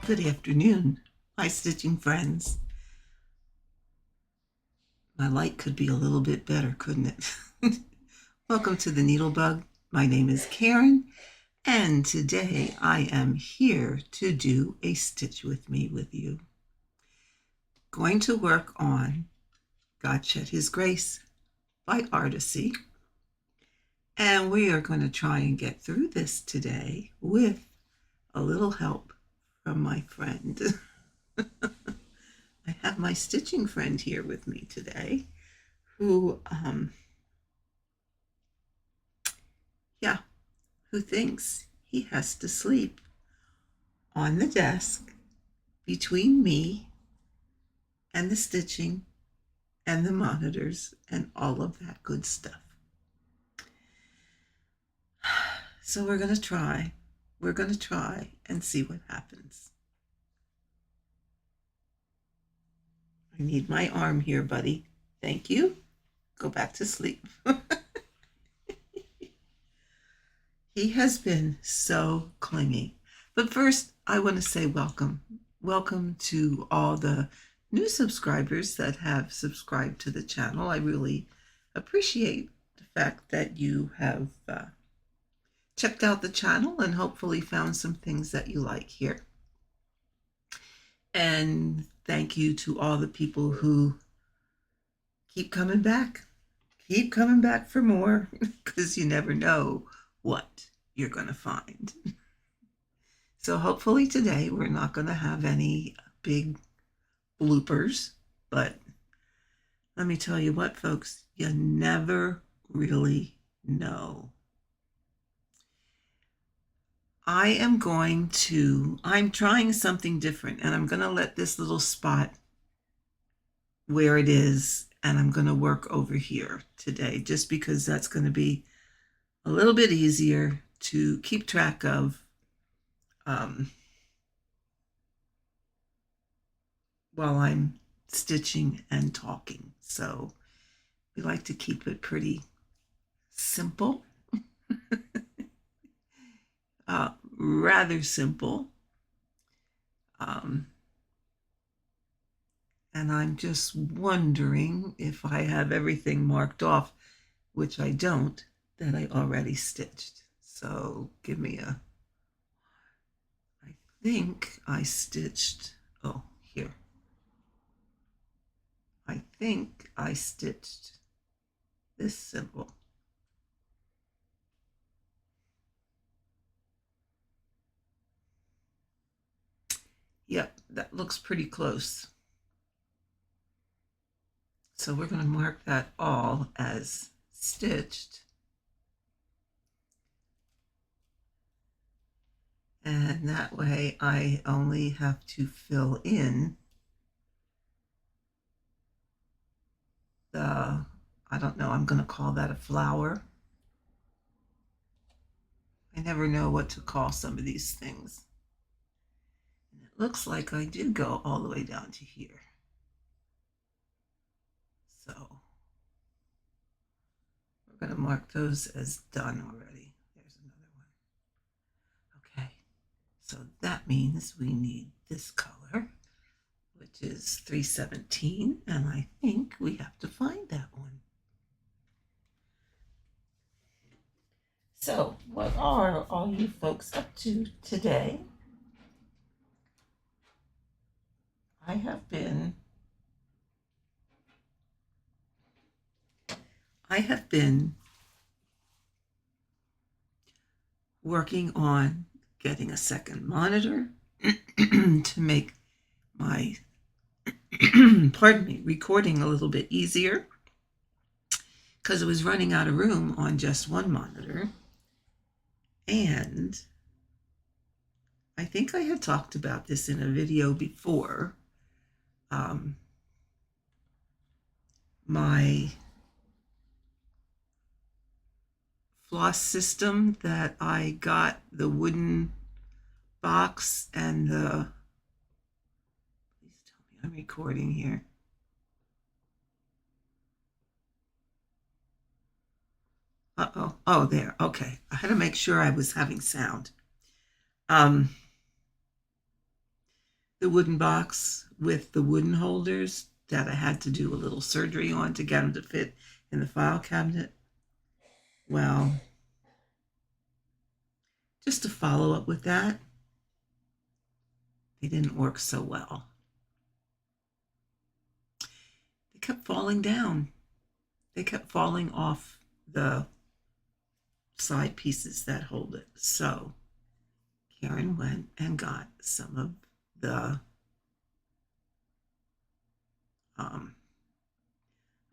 Good afternoon, my stitching friends. My light could be a little bit better, couldn't it? Welcome to the NeedleBugg. My name is Karen, and today I am here to do a stitch with me with you. Going to work on God Shed His Grace by Artisy. And we are going to try and get through this today with a little help from my friend. I have my stitching friend here with me today who thinks he has to sleep on the desk between me and the stitching and the monitors and all of that good stuff. So we're going to try. We're going to try and see what happens. I need my arm here, buddy. Thank you. Go back to sleep. He has been so clingy. But first, I want to say welcome. Welcome to all the new subscribers that have subscribed to the channel. I really appreciate the fact that you have checked out the channel and hopefully found some things that you like here. And thank you to all the people who keep coming back. Keep coming back for more, because you never know what you're going to find. So hopefully today we're not going to have any big bloopers, but let me tell you what, folks, you never really know. I'm trying something different, and I'm going to let this little spot where it is, and I'm going to work over here today, just because that's going to be a little bit easier to keep track of while I'm stitching and talking. So we like to keep it pretty simple. Rather simple. And I'm just wondering if I have everything marked off, which I don't, that I already stitched. So give me I think I stitched, oh, here. I think I stitched this symbol. Yep, that looks pretty close. So we're going to mark that all as stitched. And that way I only have to fill in the, I don't know, I'm going to call that a flower. I never know what to call some of these things. And it looks like I did go all the way down to here. So we're going to mark those as done already. There's another one. Okay, so that means we need this color, which is 317, and I think we have to find that one. So what are all you folks up to today? I have been working on getting a second monitor to make my pardon me, recording a little bit easier, because it was running out of room on just one monitor. And I think I had talked about this in a video before. My Floss system that I got, the wooden box and the, please tell me I'm recording here. Uh-oh. Oh, there. Okay. I had to make sure I was having sound. the wooden box with the wooden holders that I had to do a little surgery on to get them to fit in the file cabinet. Well, just to follow up with that, they didn't work so well. They kept falling down. They kept falling off the side pieces that hold it. So Karen went and got some of the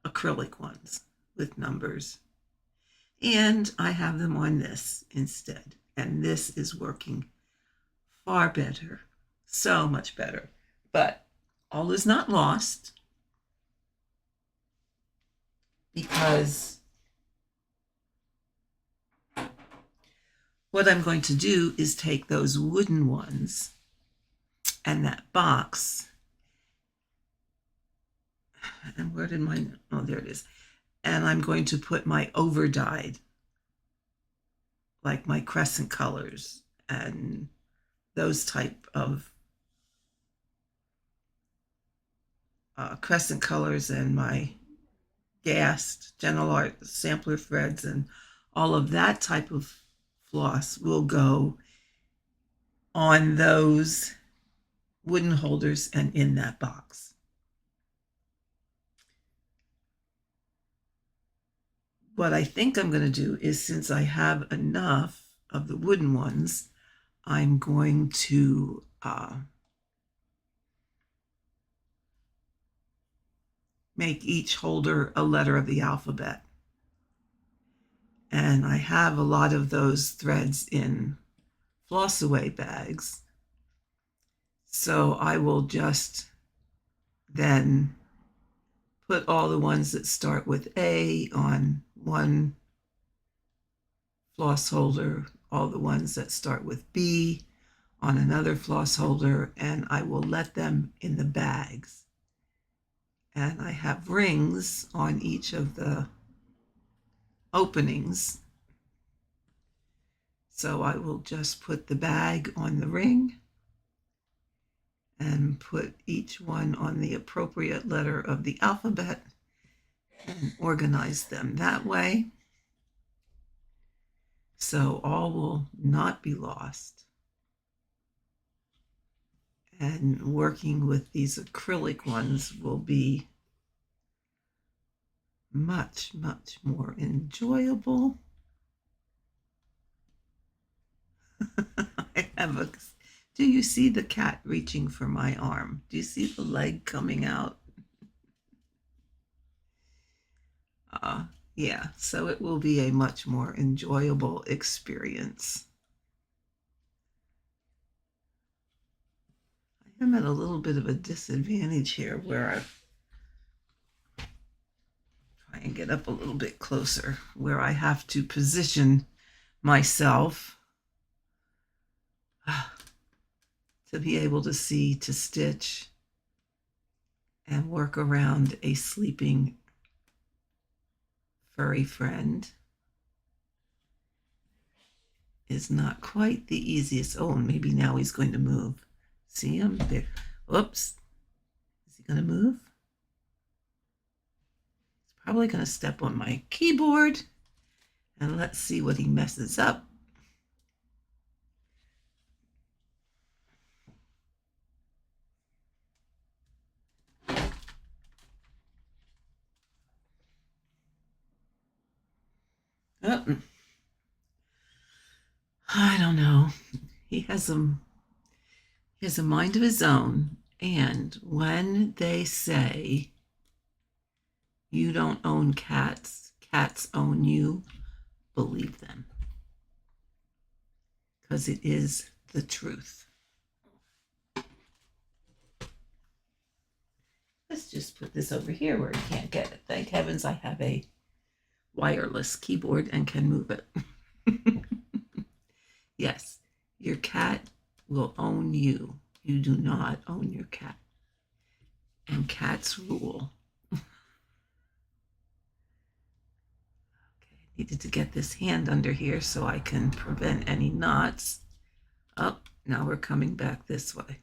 acrylic ones with numbers. And I have them on this instead. And this is working far better. So much better. But all is not lost, because what I'm going to do is take those wooden ones and that box, and where did mine, oh, there it is. And I'm going to put my over-dyed, like my crescent colors and those type of crescent colors, and my gassed General Art sampler threads and all of that type of floss will go on those wooden holders and in that box. What I think I'm going to do is, since I have enough of the wooden ones, I'm going to make each holder a letter of the alphabet. And I have a lot of those threads in floss away bags. So I will just then put all the ones that start with A on one floss holder, all the ones that start with B on another floss holder, and I will let them in the bags. And I have rings on each of the openings. So I will just put the bag on the ring and put each one on the appropriate letter of the alphabet and organize them that way. So all will not be lost. And working with these acrylic ones will be much, much more enjoyable. I have a, do you see the cat reaching for my arm? Do you see the leg coming out? Yeah, so it will be a much more enjoyable experience. I am at a little bit of a disadvantage here where I try and get up a little bit closer, where I have to position myself to be able to see, to stitch and work around a sleeping furry friend is not quite the easiest. Oh, and maybe now he's going to move. See him there? Whoops. Is he going to move? He's probably going to step on my keyboard. And let's see what he messes up. Oh, I don't know. He has a mind of his own. And when they say you don't own cats, cats own you, believe them. Because it is the truth. Let's just put this over here where he can't get it. Thank heavens I have a wireless keyboard and can move it. Yes, your cat will own you. You do not own your cat. And cats rule. Okay, needed to get this hand under here so I can prevent any knots. Oh, now we're coming back this way.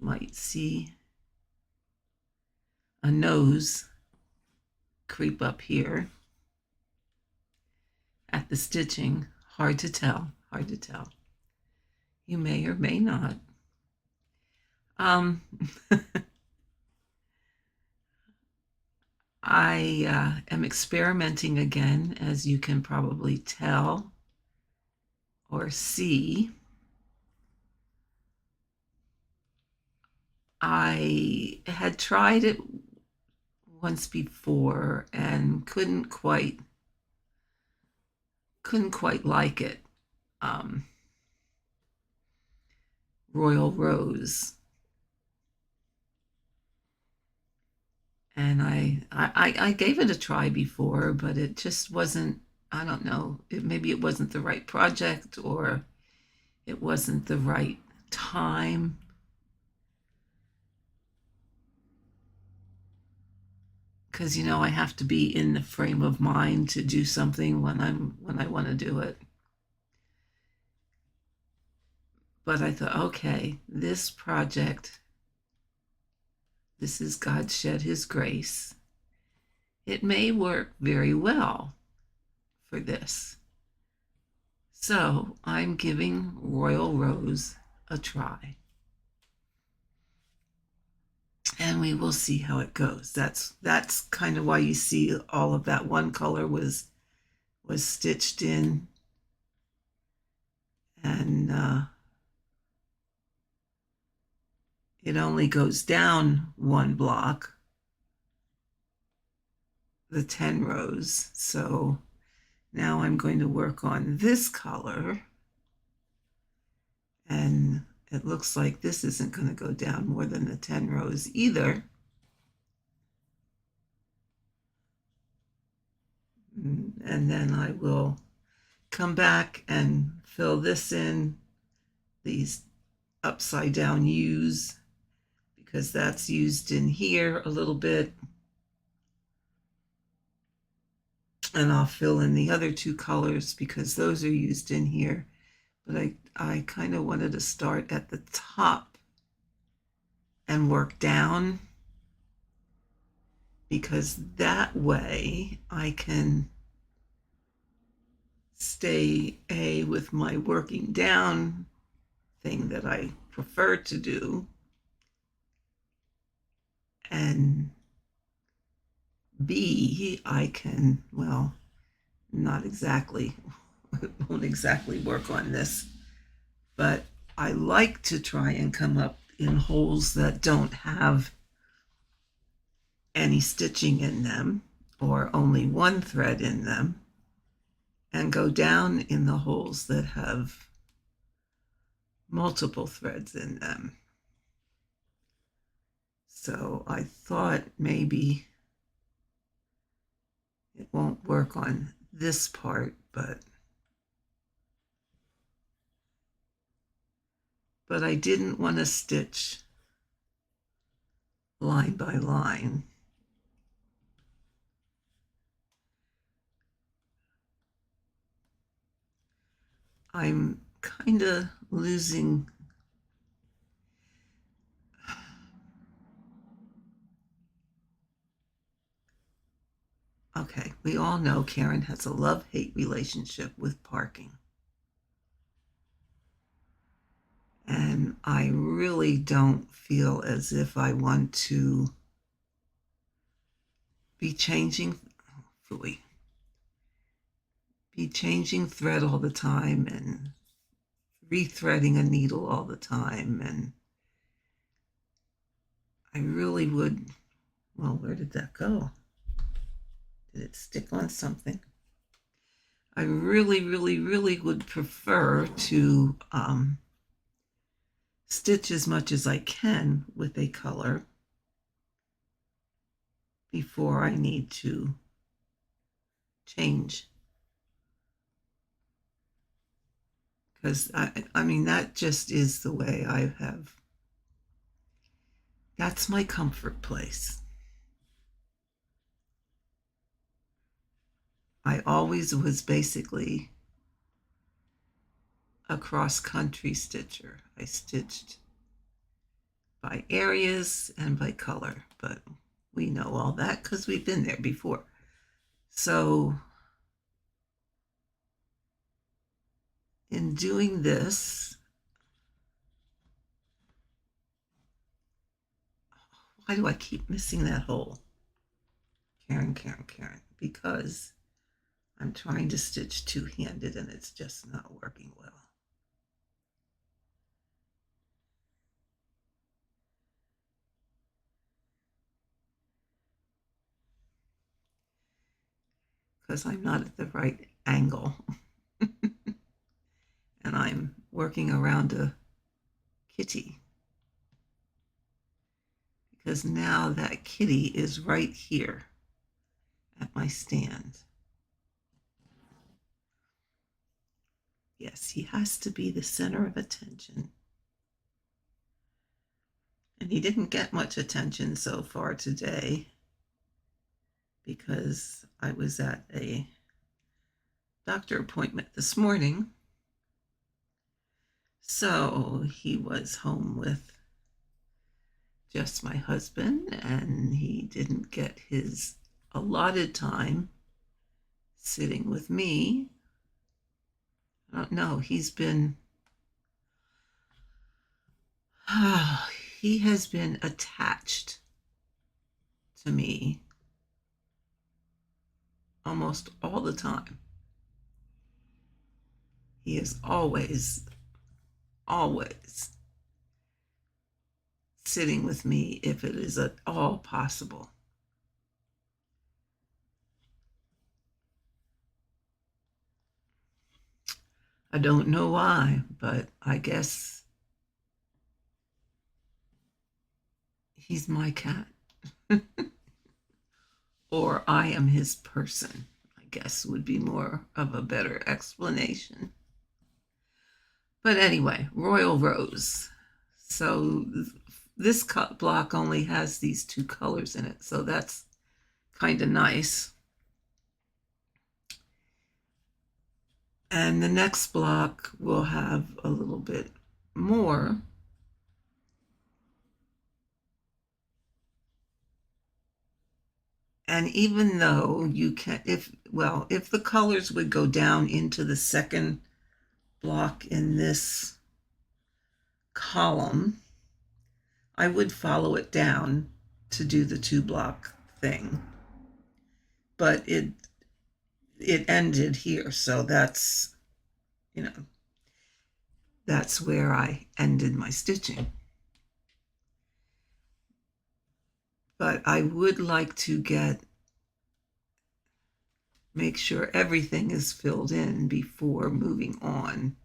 might see a nose creep up here at the stitching. Hard to tell, hard to tell. You may or may not. I am experimenting again, as you can probably tell or see. I had tried it once before and couldn't quite like it. Royal Rose. And I gave it a try before, but it just wasn't, I don't know, maybe it wasn't the right project, or it wasn't the right time. Because, you know, I have to be in the frame of mind to do something when I want to do it. But I thought, okay, this project, this is God shed his grace. It may work very well for this. So I'm giving Royal Rose a try. And we will see how it goes. That's kind of why you see all of that one color was stitched in. And it only goes down one block, the 10 rows. So now I'm going to work on this color, and it looks like this isn't going to go down more than the 10 rows either. And then I will come back and fill this in, these upside down U's, because that's used in here a little bit. And I'll fill in the other two colors because those are used in here. But I kind of wanted to start at the top and work down, because that way I can stay with my working down thing that I prefer to do, and B, I can, well, not exactly, it won't exactly work on this, but I like to try and come up in holes that don't have any stitching in them, or only one thread in them, and go down in the holes that have multiple threads in them. So I thought maybe it won't work on this part, but I didn't want to stitch line by line. I'm kind of losing okay, we all know Karen has a love-hate relationship with parking. And I really don't feel as if I want to be changing thread all the time and rethreading a needle all the time. And I really would, well, where did that go? Did it stick on something? I really, really, really would prefer to stitch as much as I can with a color before I need to change. Because I mean, that just is the way I have, that's my comfort place. I always was basically a cross-country stitcher. I stitched by areas and by color, but we know all that because we've been there before. So in doing this, why do I keep missing that hole? Karen, because I'm trying to stitch two-handed and it's just not working well. Because I'm not at the right angle. And I'm working around a kitty. Because now that kitty is right here at my stand. Yes, he has to be the center of attention. And he didn't get much attention so far today because I was at a doctor appointment this morning. So he was home with just my husband and he didn't get his allotted time sitting with me. I don't know, he has been attached to me almost all the time. He is always sitting with me if it is at all possible. I don't know why, but I guess he's my cat. Or I am his person, I guess would be more of a better explanation. But anyway, Royal Rose. So this cut block only has these two colors in it, so that's kind of nice. And the next block will have a little bit more. And even though you can, if the colors would go down into the second block in this column, I would follow it down to do the 2-block thing. But it ended here, so that's, that's where I ended my stitching. But I would like to make sure everything is filled in before moving on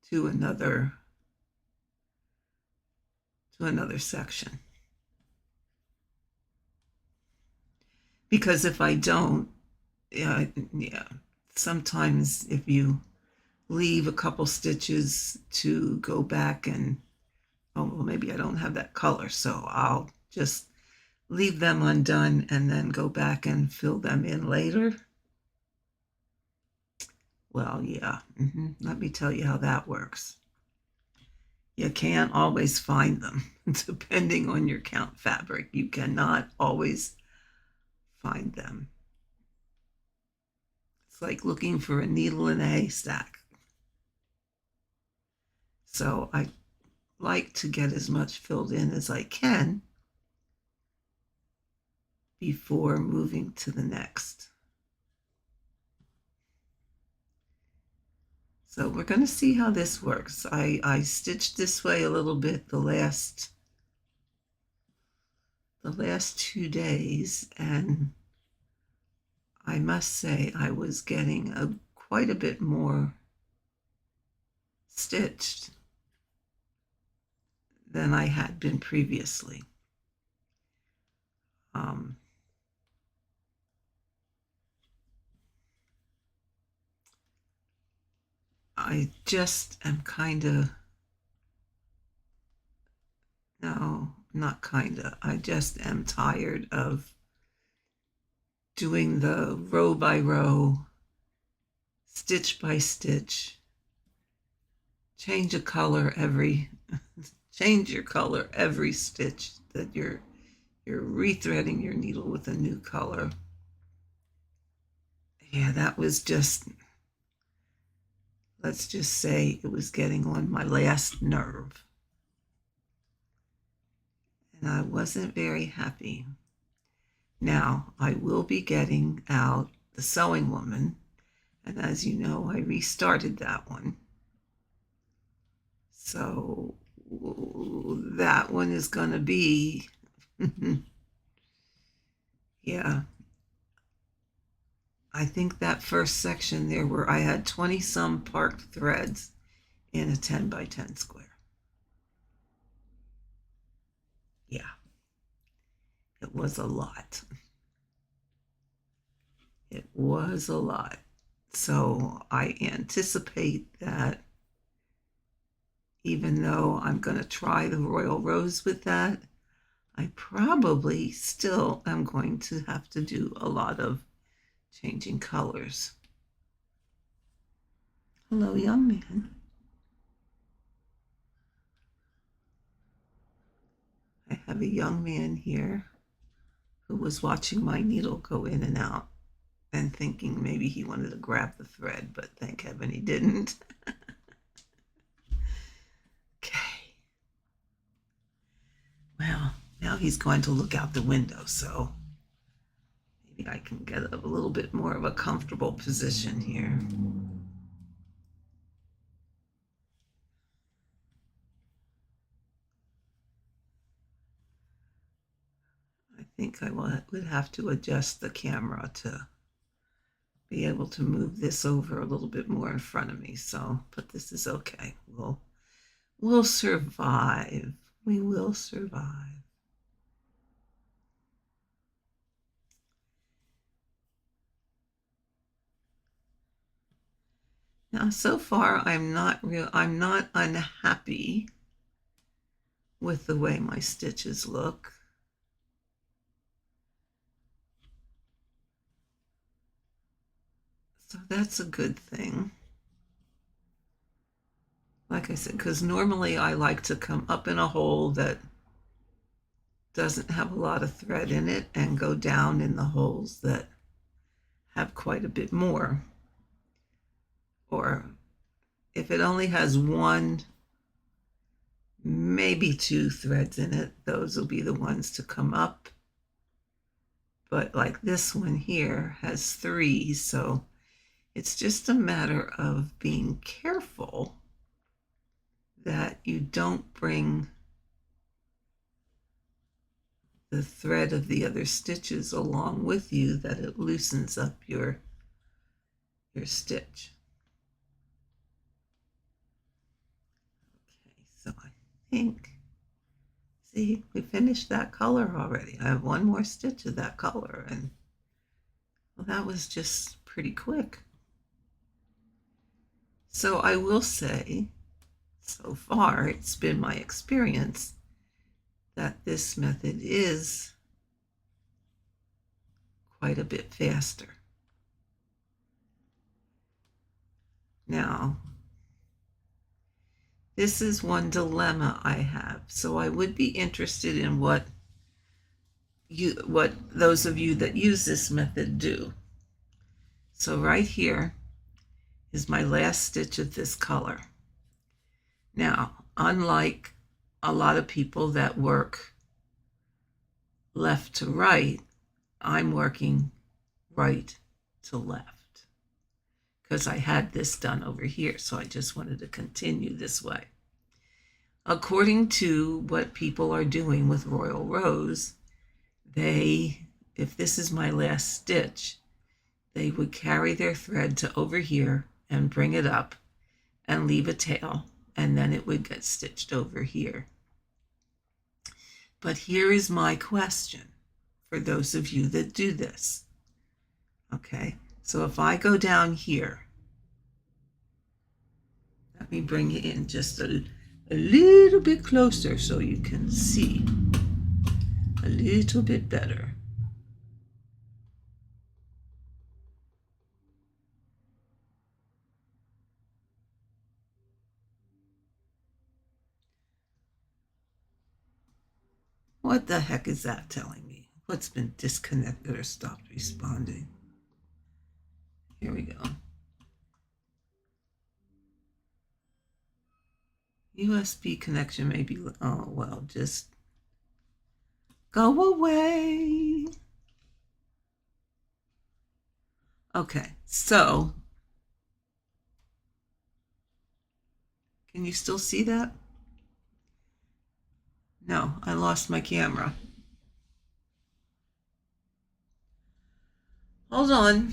to another section. Because if I don't, sometimes if you leave a couple stitches to go back and, oh, well, maybe I don't have that color, so I'll just leave them undone and then go back and fill them in later. Well, yeah, let me tell you how that works. You can't always find them. Depending on your count fabric, you cannot always find them. It's like looking for a needle in a haystack. So I like to get as much filled in as I can before moving to the next. So we're going to see how this works. I stitched this way a little bit the last 2 days, and I must say I was getting quite a bit more stitched than I had been previously. I just am I just am tired of doing the row by row, stitch by stitch, change your color every stitch that you're rethreading your needle with a new color. Yeah, that was just, let's just say it was getting on my last nerve. And I wasn't very happy. Now, I will be getting out the Sewing Woman. And as you know, I restarted that one. So that one is going to be, yeah. I think that first section there where I had 20 some parked threads in a 10 by 10 square. Yeah, it was a lot. It was a lot. So I anticipate that even though I'm going to try the Royal Rose with that, I probably still am going to have to do a lot of changing colors. Hello, young man. I have a young man here who was watching my needle go in and out and thinking maybe he wanted to grab the thread, but thank heaven he didn't. Okay. Well, now he's going to look out the window, so maybe I can get a little bit more of a comfortable position here. I think I would have to adjust the camera to be able to move this over a little bit more in front of me. So, but this is okay. We'll survive. We will survive. Now, so far, I'm not unhappy with the way my stitches look. So that's a good thing. Like I said, because normally I like to come up in a hole that doesn't have a lot of thread in it and go down in the holes that have quite a bit more. Or if it only has one, maybe two threads in it, those will be the ones to come up. But like this one here has three, so it's just a matter of being careful that you don't bring the thread of the other stitches along with you, that it loosens up your stitch. Okay, so I think, see, we finished that color already. I have one more stitch of that color, and well, that was just pretty quick. So I will say, so far, it's been my experience that this method is quite a bit faster. Now, this is one dilemma I have. So I would be interested in what those of you that use this method do. So right here is my last stitch of this color. Now, unlike a lot of people that work left to right, I'm working right to left because I had this done over here, so I just wanted to continue this way. According to what people are doing with Royal Rose, if this is my last stitch, they would carry their thread to over here and bring it up and leave a tail, and then it would get stitched over here. But here is my question for those of you that do this. Okay, so if I go down here, let me bring it in just a little bit closer so you can see a little bit better. What the heck is that telling me? What's been disconnected or stopped responding? Here we go. USB connection may be, oh, well, just go away. Okay, so can you still see that? No, I lost my camera. Hold on.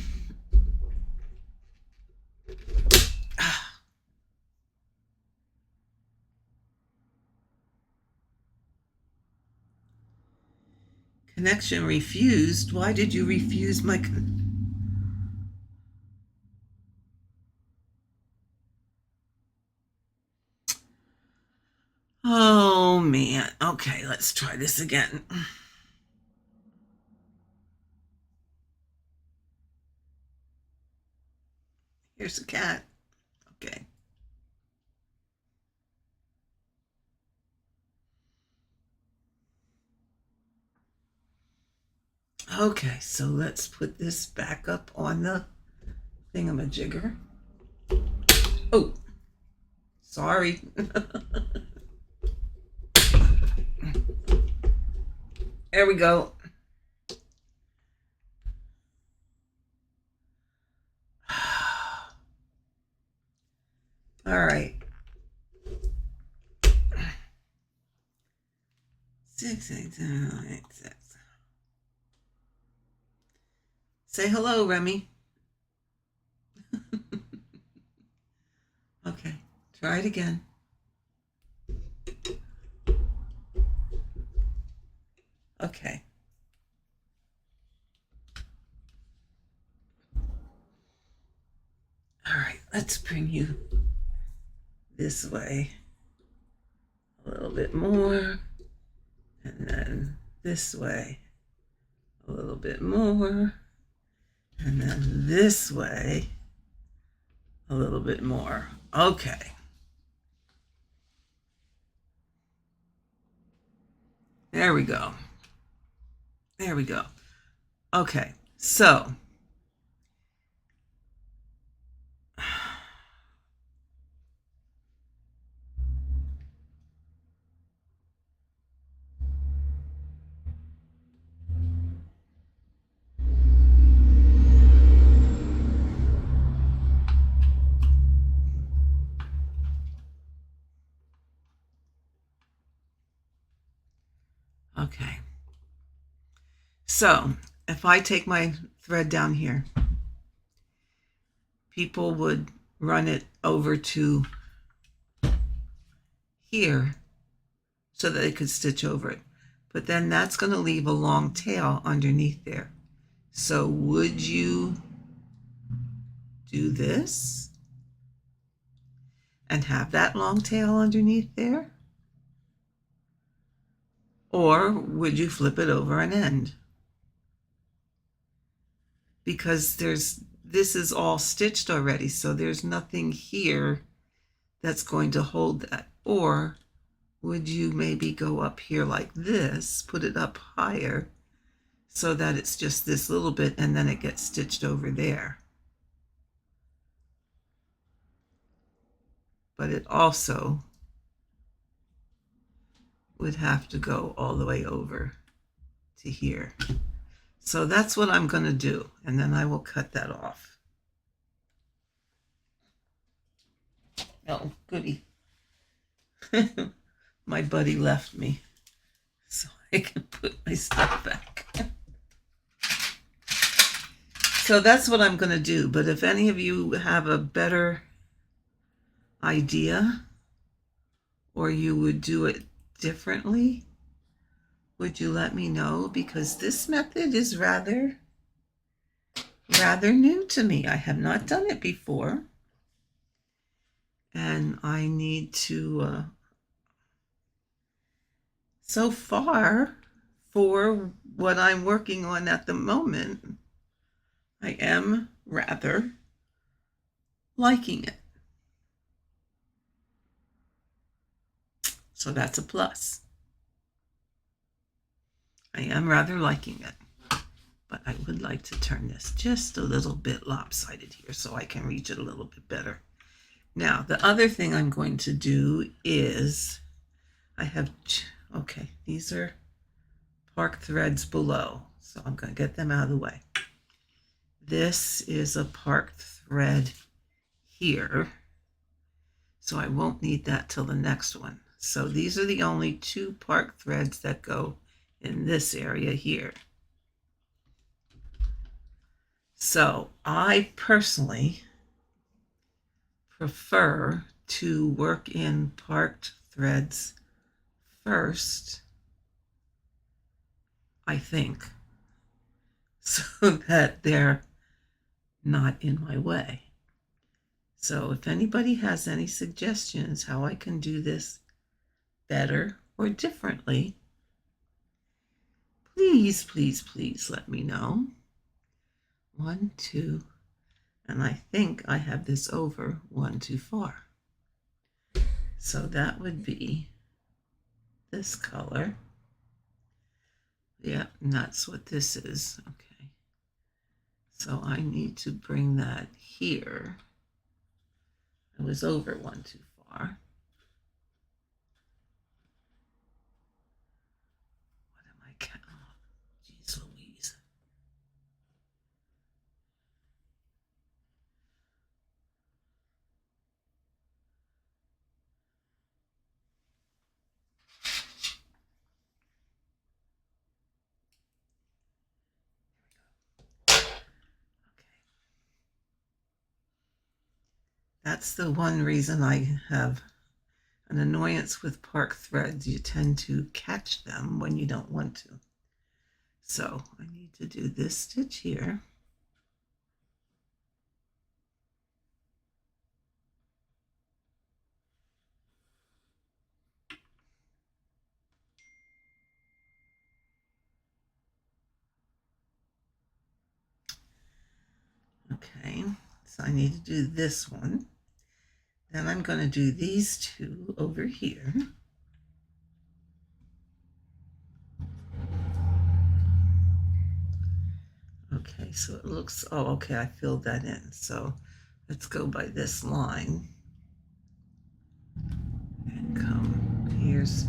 Connection refused. Why did you refuse my Oh man. Okay, let's try this again. Here's a cat. Okay. Okay, so let's put this back up on the thingamajigger. Oh, sorry. There we go. All right. 6, 8, 7, 8, 6. Say hello, Remy. Okay, try it again. Okay. All right, let's bring you this way a little bit more, and then this way a little bit more, and then this way a little bit more. Okay. There we go. There we go. Okay, so okay. So if I take my thread down here, people would run it over to here so that they could stitch over it. But then that's going to leave a long tail underneath there. So would you do this and have that long tail underneath there? Or would you flip it over an end? Because this is all stitched already, so there's nothing here that's going to hold that. Or would you maybe go up here like this, put it up higher so that it's just this little bit and then it gets stitched over there? But it also would have to go all the way over to here. So that's what I'm going to do, and then I will cut that off. Oh, goody. My buddy left me so I can put my stuff back. So that's what I'm going to do, but if any of you have a better idea or you would do it differently, would you let me know? Because this method is rather new to me. I have not done it before. And I need to, so far, for what I'm working on at the moment, I am rather liking it. So that's a plus. I am rather liking it, but I would like to turn this just a little bit lopsided here so I can reach it a little bit better. Now, the other thing I'm going to do is I have, okay, these are park threads below, so I'm going to get them out of the way. This is a park thread here, so I won't need that till the next one. So these are the only two park threads that go in this area here. So I personally prefer to work in parked threads first, I think, so that they're not in my way. So if anybody has any suggestions how I can do this better or differently, please, please, please let me know. 1, 2, and I think I have this over one too far. So that would be this color. Yeah, and that's what this is. Okay. So I need to bring that here. I was over one too far. What am I counting? Oh, geez Louise. That's the one reason I have an annoyance with park threads. You tend to catch them when you don't want to. So I need to do this stitch here. Okay, so I need to do this one. Then I'm going to do these two over here. Okay, so it looks, oh, okay, I filled that in. So let's go by this line and come, here's,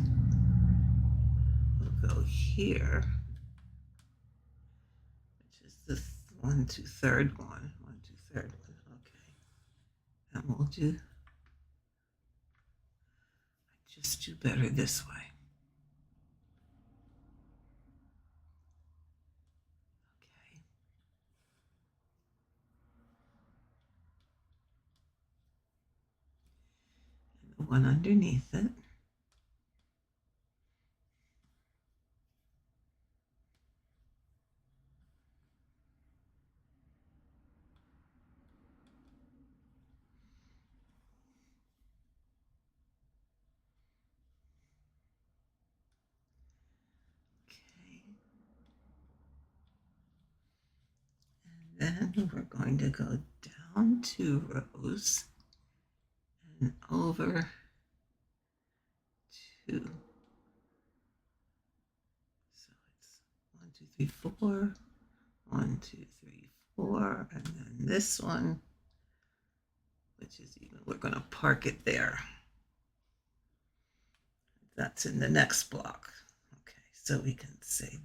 we'll go here, which is the 1, 2, 3rd one, 1, 2, 3rd one, okay. And we'll do, just do better this way. Okay. And the one underneath it. Then we're going to go down 2 rows and over 2. So it's 1, 2, 3, 4, 1, 2, 3, 4, and then this one, which is even, we're going to park it there. That's in the next block. Okay, so we can say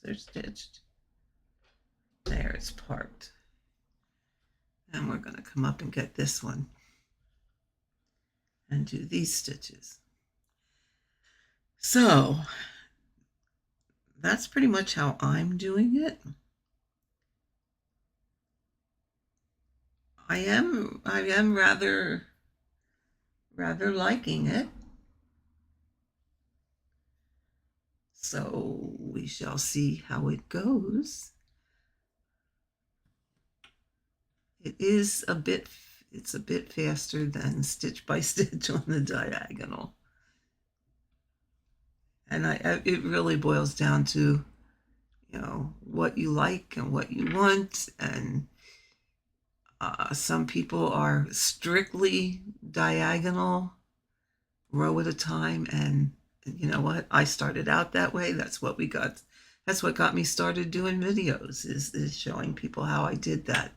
they're stitched. There, it's parked. And we're going to come up and get this one and do these stitches. So that's pretty much how I'm doing it. I am rather liking it. So we shall see how it goes. It's a bit faster than stitch by stitch on the diagonal. And it really boils down to, you know, what you like and what you want. And some people are strictly diagonal, row at a time. And you know what? I started out that way. That's what we got. That's what got me started doing videos, is showing people how I did that.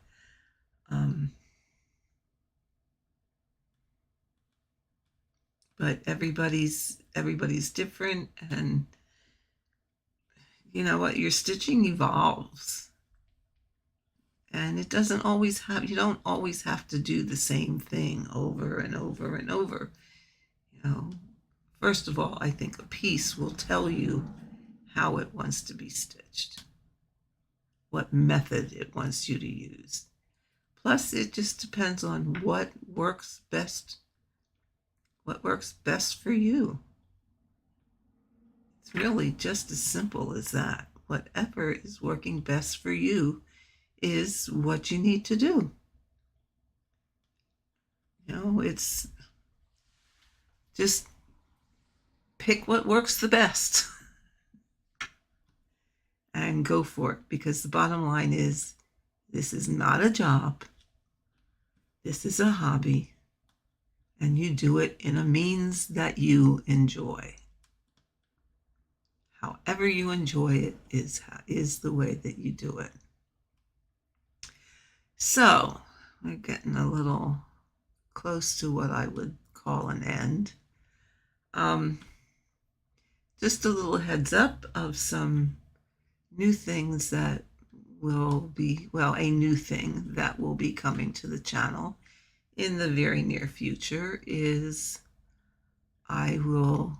But everybody's different, and you know what, your stitching evolves, and it doesn't always have, you don't always have to do the same thing over and over and over. You know, first of all, I think a piece will tell you how it wants to be stitched, what method it wants you to use. Plus, it just depends on what works best for you. It's really just as simple as that. Whatever is working best for you is what you need to do. You know, it's just pick what works the best and go for it, because the bottom line is, this is not a job. This is a hobby, and you do it in a means that you enjoy. However you enjoy it is the way that you do it. So we're getting a little close to what I would call an end. Just a little heads up of some new things that will be, well, a new thing that will be coming to the channel in the very near future is I will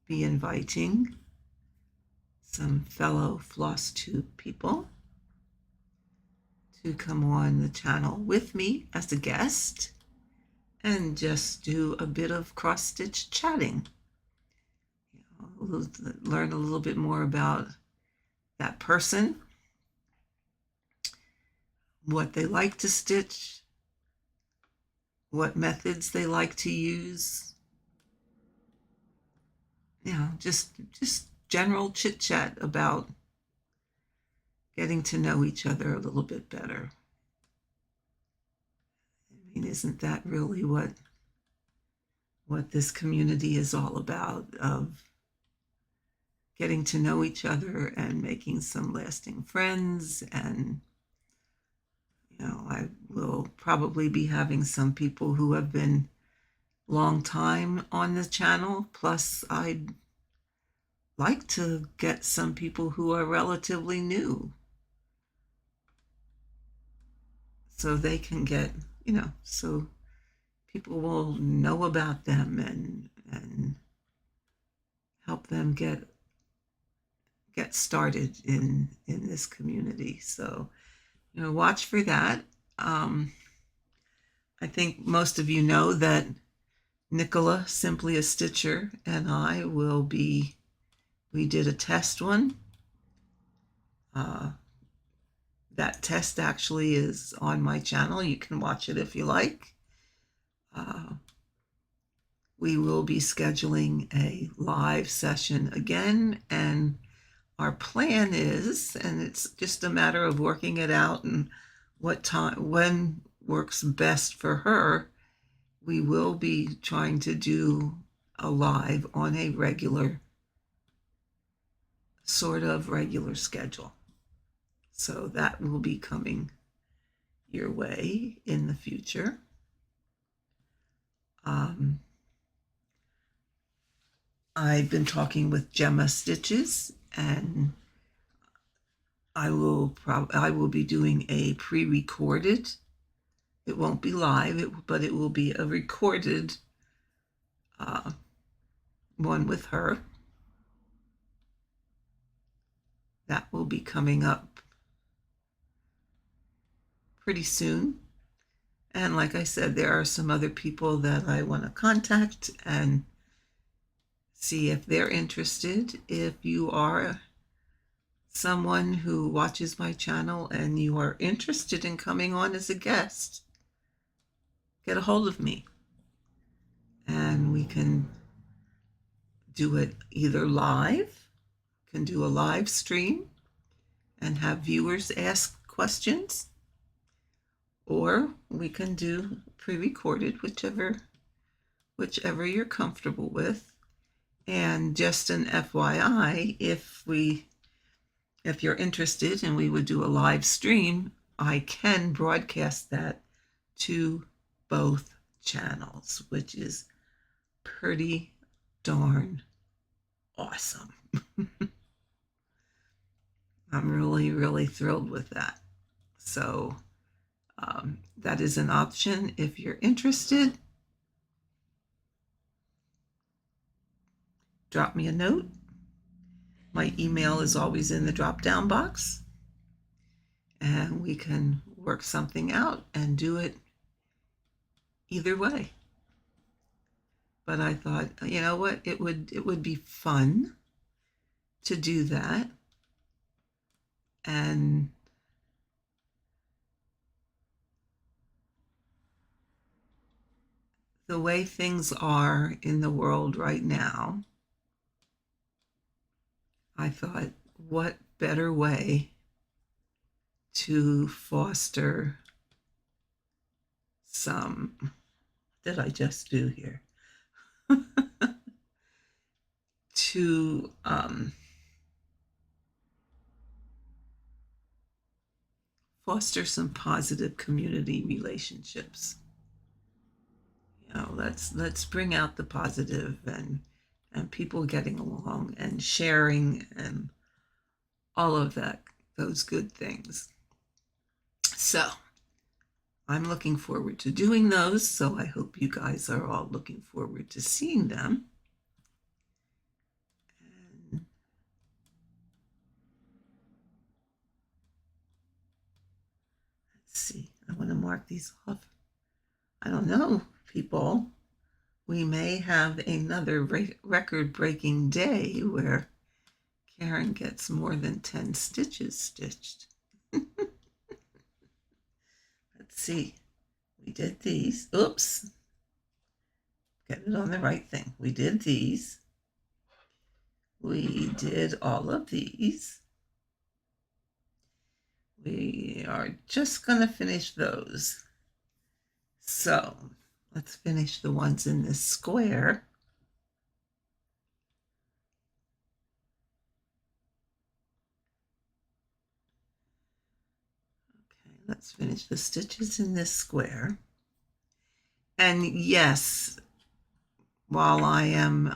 be inviting some fellow Floss Tube people to come on the channel with me as a guest and just do a bit of cross-stitch chatting. You know, learn a little bit more about that person, what they like to stitch, what methods they like to use. You know, just general chit chat about getting to know each other a little bit better. I mean, isn't that really what this community is all about, of getting to know each other and making some lasting friends? And you know, I will probably be having some people who have been long time on the channel, plus I'd like to get some people who are relatively new, so they can get, you know, so people will know about them and help them get started in this community. So, you know, watch for that. I think most of you know that Nicola, Simply a Stitcher, and I will be, we did a test one. That test actually is on my channel. You can watch it if you like. We will be scheduling a live session again, and our plan is, and it's just a matter of working it out and what time, when works best for her, we will be trying to do a live on a regular, sort of regular schedule. So that will be coming your way in the future. I've been talking with Gemma Stitches, and I will be doing a pre-recorded. It won't be live, but it will be a recorded one with her. That will be coming up pretty soon. And like I said, there are some other people that I want to contact and see if they're interested. If you are someone who watches my channel and you are interested in coming on as a guest, get a hold of me and we can do it either live, can do a live stream and have viewers ask questions, or we can do pre-recorded, whichever you're comfortable with. And just an FYI, if we if you're interested and we would do a live stream, I can broadcast that to both channels, which is pretty darn awesome. I'm really, really thrilled with that. So that is an option if you're interested. Drop me a note. My email is always in the drop-down box, and we can work something out and do it either way. But I thought, you know what, it would be fun to do that. And the way things are in the world right now, I thought, what better way to foster some, what did I just do here? To foster some positive community relationships. You know, let's bring out the positive and people getting along and sharing and all of that, those good things. So I'm looking forward to doing those. So I hope you guys are all looking forward to seeing them. And let's see, I want to mark these off. I don't know, people. We may have another record-breaking day where Karen gets more than 10 stitches stitched. Let's see. We did these. Oops. Get it on the right thing. We did these. We did all of these. We are just going to finish those. So let's finish the ones in this square. Okay, let's finish the stitches in this square. And yes, while I am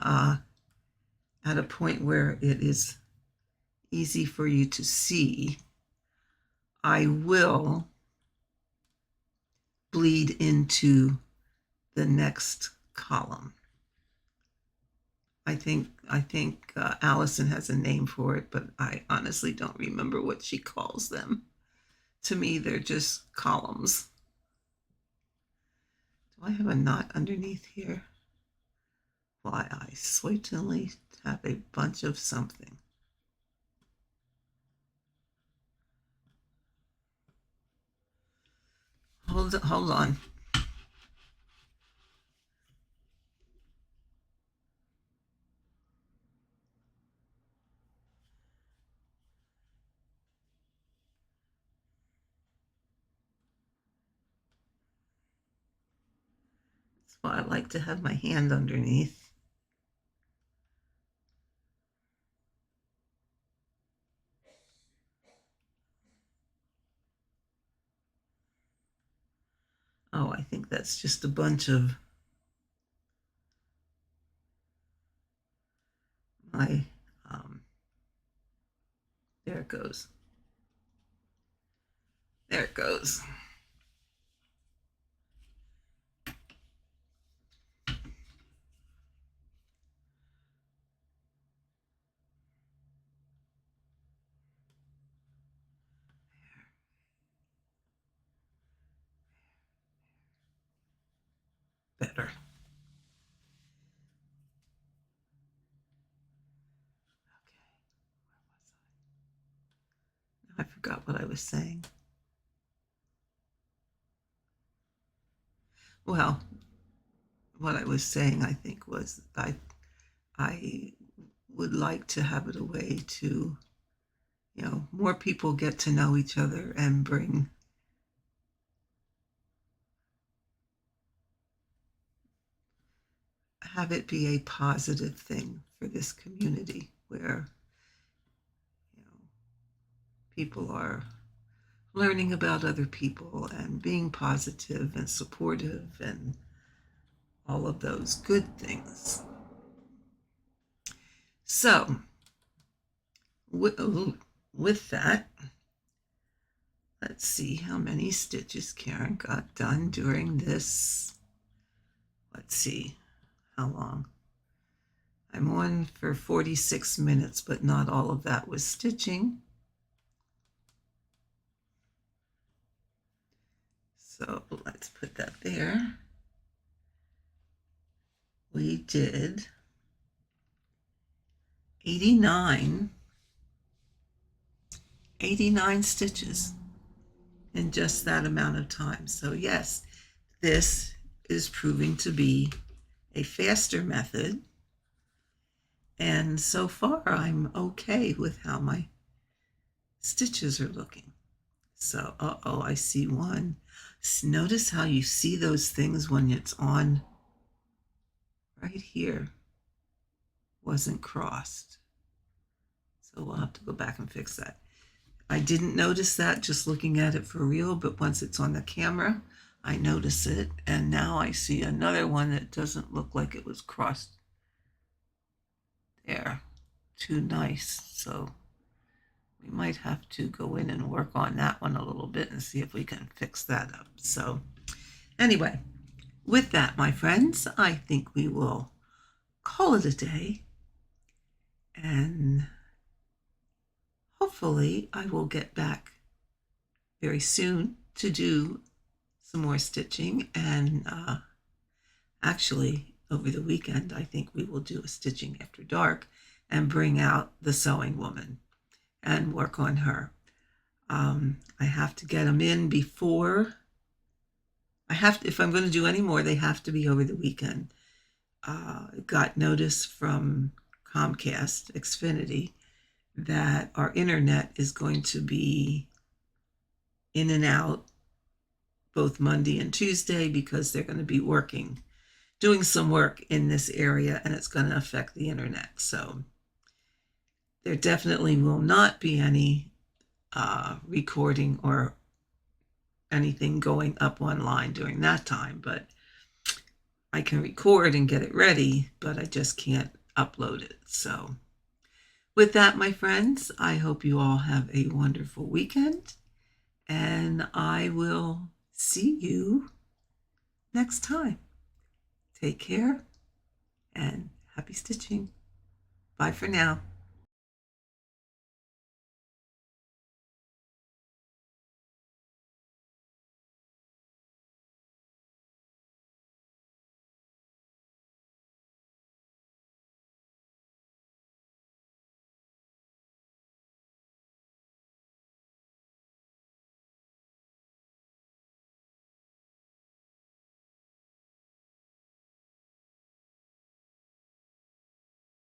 at a point where it is easy for you to see, I will bleed into the next column. I think Allison has a name for it, but I honestly don't remember what she calls them. To me, they're just columns. Do I have a knot underneath here? Why, I certainly have a bunch of something. Hold on. That's why I like to have my hand underneath. Oh, I think that's just a bunch of my, there it goes. There it goes. Better. Okay. Where was I? I forgot what I was saying. Well, what I was saying, I think, was I would like to have it a way to, you know, more people get to know each other and have it be a positive thing for this community where, you know, people are learning about other people and being positive and supportive and all of those good things. So, with that, let's see how many stitches Karen got done during this. Let's see how long. I'm on for 46 minutes, but not all of that was stitching. So let's put that there. We did 89 stitches in just that amount of time. So yes, this is proving to be a faster method. And so far, I'm okay with how my stitches are looking. So, I see one. Notice how you see those things when it's on right here. Wasn't crossed. So we'll have to go back and fix that. I didn't notice that just looking at it for real, but once it's on the camera, I notice it. And now I see another one that doesn't look like it was crossed. There, too nice. So we might have to go in and work on that one a little bit and see if we can fix that up. So anyway, with that, my friends, I think we will call it a day. And hopefully I will get back very soon to do some more stitching. And actually, over the weekend, I think we will do a stitching after dark and bring out the sewing woman and work on her. I have to get them in before. If I'm going to do any more, they have to be over the weekend. Got notice from Comcast, Xfinity, that our internet is going to be in and out both Monday and Tuesday because they're going to be doing some work in this area, and it's going to affect the internet. So there definitely will not be any recording or anything going up online during that time, but I can record and get it ready, but I just can't upload it. So with that, my friends, I hope you all have a wonderful weekend, and I will see you next time. Take care and happy stitching. Bye for now.